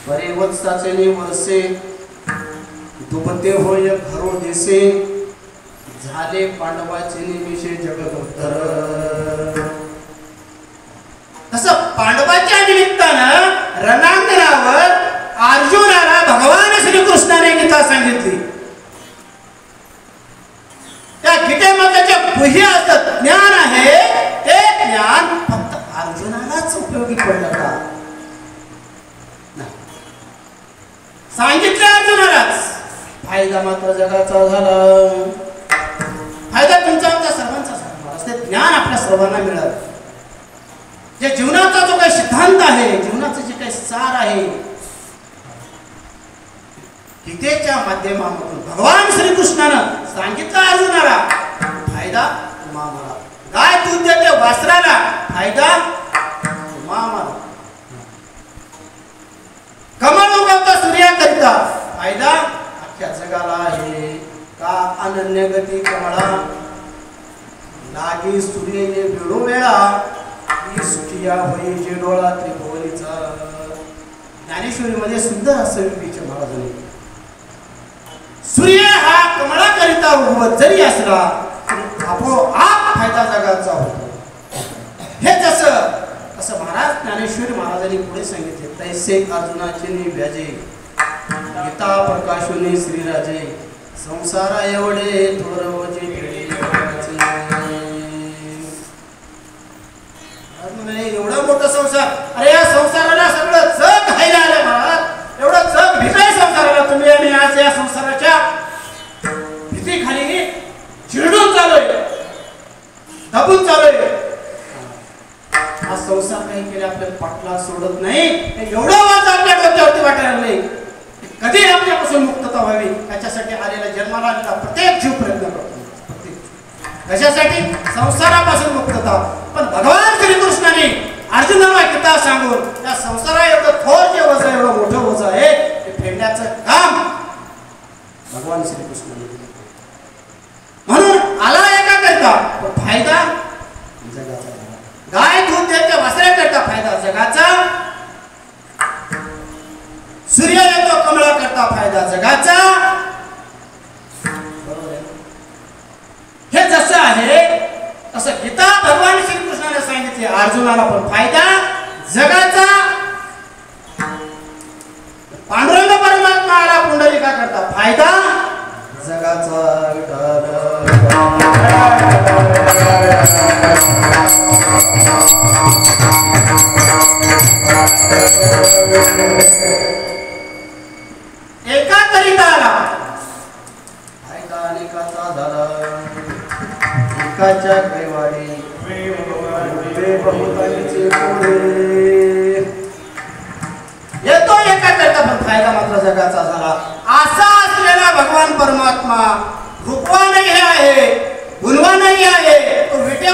परिवत्साचे वर्षे दुबते होय घरो देसे झाले पांडवाचे निमिषे जगदोत्तर. तसं पांडवाच्या निमित्तानं रणांगणावर अर्जुनाला भगवान श्रीकृष्णाने गीता सांगितली. त्या गीतेमध्ये जे गुह्य असं ज्ञान आहे ते ज्ञान फक्त अर्जुनालाच उपयोगी पडलं का? सांगितलं अर्जुनालाच. फायदा मात्र जगाचा झाला. फायदा तुमचा आमचा सर्वांचा झाला. ते ज्ञान आपल्या सर्वांना मिळालं. जे जीवनाचा जो काही सिद्धांत आहे, जीवनाचं जे काही सार आहे, गीतेच्या माध्यमातून भगवान श्रीकृष्णानं सांगितलं अर्जुनाला. फायदा तुम्हा मला. गाय दूध देते वासराला, फायदा तुम्हा मला. कमळ उगवता सूर्याकरिता, फायदा अख्ख्या जगाला आहे. का अनन्य गती कमळा लागी सूर्य ये वेळो वेळा सुखिया होई जे डोळा त्रिभुवनीचा. ज्ञानेश्वरीमध्ये सुंदर असं विवेचन महाराजांनी. सूर्य हा कमळाकरिता उगवत जरी असला तरी आपोआप फायदा जगाचा होतो. हे जसं असं महाराज ज्ञानेश्वरी महाराजांनी पुढे सांगितले. तैसे अर्जुनाचे व्याजे गीता प्रकाशुनी श्रीराजे संसारा एवढे थोरवचे एवढा मोठा संसार. अरे या संसाराला सगळं जग खायला आलं महाराज. एवढं जग भीताय संसाराला. तुम्ही आणि आज या संसाराच्या भीतीखाली चिरडून चालूय, दबून चालूय. हा संसार काही केले आपल्याला पाठला सोडत नाही. एवढं वाज आपल्या डोक्यावरती वाटायला नाही. कधी आपल्यापासून मुक्तता व्हावी याच्यासाठी आलेला जन्माला आलेला प्रत्येक जीव प्रयत्न करतो. कशासाठी? संसारापासून मुक्तता. पण भगवान श्रीकृष्णाने अर्जुनाला गीता सांगून त्या संसारा एवढं थोर जे वज आहे, एवढं मोठं वज आहे, ते फेडण्याचं काम भगवान श्रीकृष्णाने केलं. म्हणून आला एका करता पण फायदा जगाचा. गाय दूध देते वासऱ्याकरता, फायदा जगाचा. सूर्य येतो कमळा करता, फायदा जगाचा. हे जसं आहे तसं गीता भगवान श्रीकृष्णाने सांगितले अर्जुनाला पण फायदा जगाचा. पांडुरंग परमात्मा आला पुंडलिका करता, फायदा जगाचा. एका करिता आला फायदा अनेकाचा झाला. एकाच्या कैवाडी बहुतांचे पुढे येतो एका करता पण फायदा मात्र जगाचा झाला. असा असलेला भगवान परमात्मा रूपवानही आहे, गुणवानही आहे. तो विटे